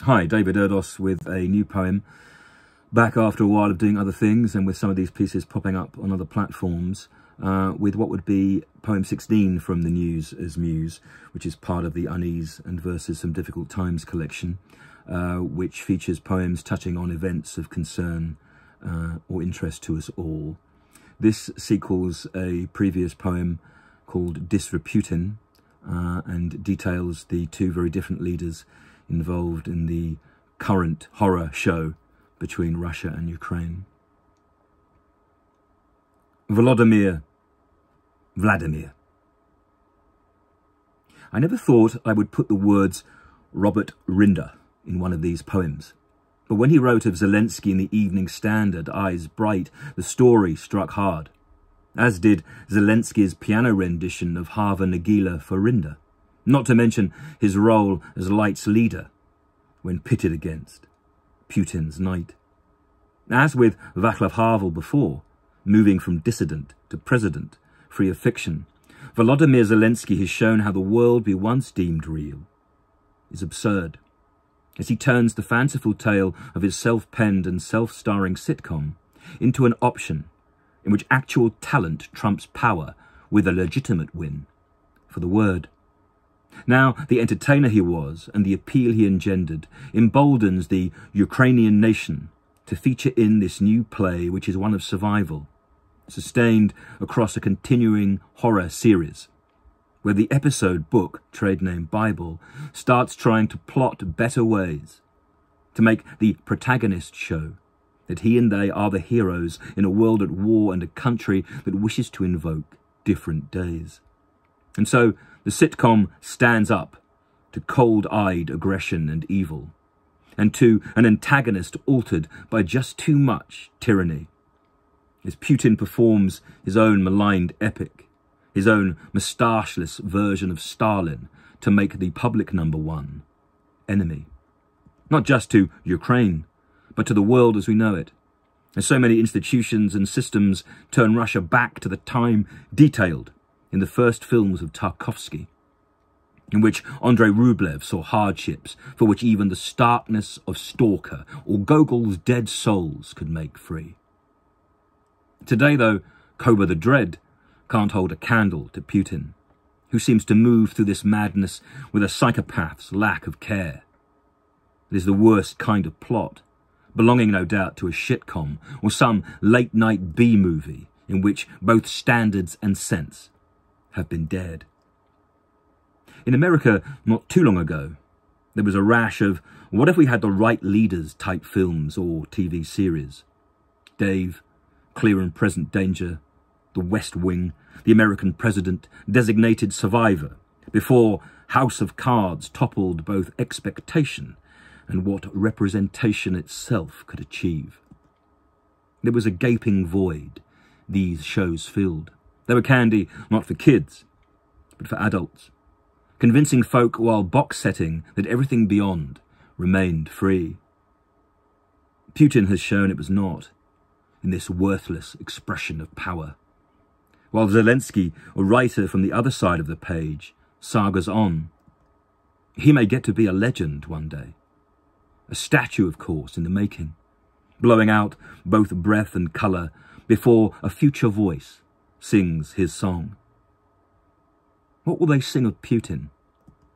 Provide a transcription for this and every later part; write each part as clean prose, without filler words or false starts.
Hi, David Erdos with a new poem. Back after a while of doing other things and with some of these pieces popping up on other platforms, with what would be poem 16 from the News as Muse, which is part of the UNEASE and Versus Some Difficult Times collection, which features poems touching on events of concern or interest to us all. This sequels a previous poem called Disreputin and details the two very different leaders involved in the current horror show between Russia and Ukraine. VOLODYMR, Vladimir. I never thought I would put the words Robert Rinder in one of these poems, but when he wrote of Zelensky in the Evening Standard, eyes bright, the story struck hard, as did Zelensky's piano rendition of Hava Nagila for Rinder, not to mention his role as Light's leader when pitted against Putin's Knight. As with Václav Havel before, moving from dissident to president, free of fiction, Volodymyr Zelensky has shown how the world we once deemed real is absurd, as he turns the fanciful tale of his self-penned and self-starring sitcom into an option in which actual talent trumps power with a legitimate win for the word. Now, the entertainer he was and the appeal he engendered emboldens the Ukrainian nation to feature in this new play, which is one of survival, sustained across a continuing horror series, where the episode book, trade name Bible, starts trying to plot better ways to make the protagonist show that he and they are the heroes in a world at war and a country that wishes to invoke different days. And so the sitcom stands up to cold-eyed aggression and evil, and to an antagonist altered by just too much tyranny, as Putin performs his own maligned epic, his own moustacheless version of Stalin to make the public number one enemy, not just to Ukraine, but to the world as we know it, as so many institutions and systems turn Russia back to the time detailed in the first films of Tarkovsky, in which Andrei Rublev saw hardships for which even the starkness of Stalker or Gogol's Dead Souls could make free. Today, though, Cobra the Dread can't hold a candle to Putin, who seems to move through this madness with a psychopath's lack of care. It is the worst kind of plot, belonging no doubt to a shitcom or some late-night B-movie in which both standards and sense have been dead. In America, not too long ago, there was a rash of what if we had the right leaders type films or TV series. Dave, Clear and Present Danger, The West Wing, The American President, Designated Survivor, before House of Cards toppled both expectation and what representation itself could achieve. There was a gaping void these shows filled. They were candy not for kids, but for adults, convincing folk while box setting that everything beyond remained free. Putin has shown it was not, in this worthless expression of power, while Zelensky, a writer from the other side of the page, sagas on. He may get to be a legend one day, a statue, of course, in the making, blowing out both breath and colour before a future voice sings his song. What will they sing of Putin?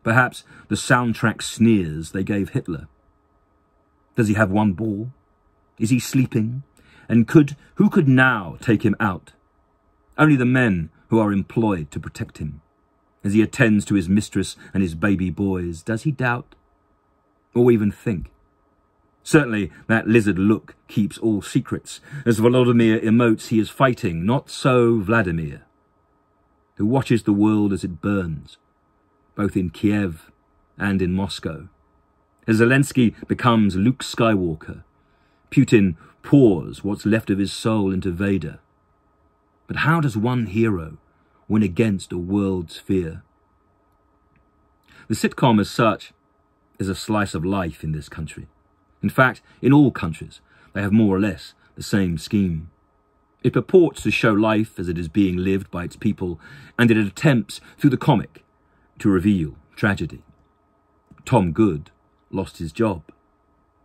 Perhaps the soundtrack sneers they gave Hitler. Does he have one ball? Is he sleeping? And who could now take him out? Only the men who are employed to protect him. As he attends to his mistress and his baby boys, does he doubt? Or even think? Certainly that lizard look keeps all secrets, as Volodymyr emotes he is fighting, not so Vladimir, who watches the world as it burns, both in Kiev and in Moscow. As Zelensky becomes Luke Skywalker, Putin pours what's left of his soul into Vader. But how does one hero win against a world's fear? The sitcom as such is a slice of life in this country. In fact, in all countries, they have more or less the same scheme. It purports to show life as it is being lived by its people, and it attempts, through the comic, to reveal tragedy. Tom Good, lost his job.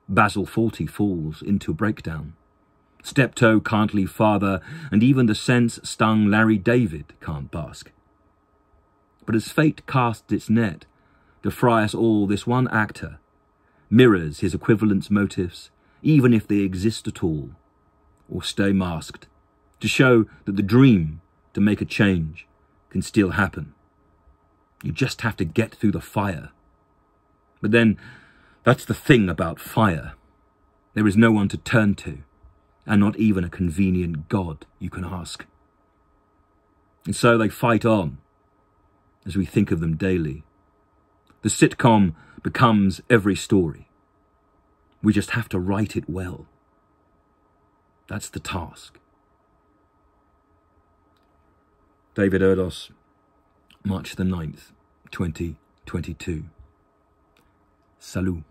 Basil Fawlty falls into a breakdown. Steptoe can't leave father, and even the sense-stung Larry David can't bask. But as fate casts its net to fry us all, this one actor mirrors his equivalent's motives, even if they exist at all, or stay masked, to show that the dream to make a change can still happen. You just have to get through the fire. But then, that's the thing about fire. There is no one to turn to, and not even a convenient God you can ask. And so they fight on, as we think of them daily. The sitcom becomes every story. We just have to write it well. That's the task. David Erdos, March the 9th, 2022. Salut.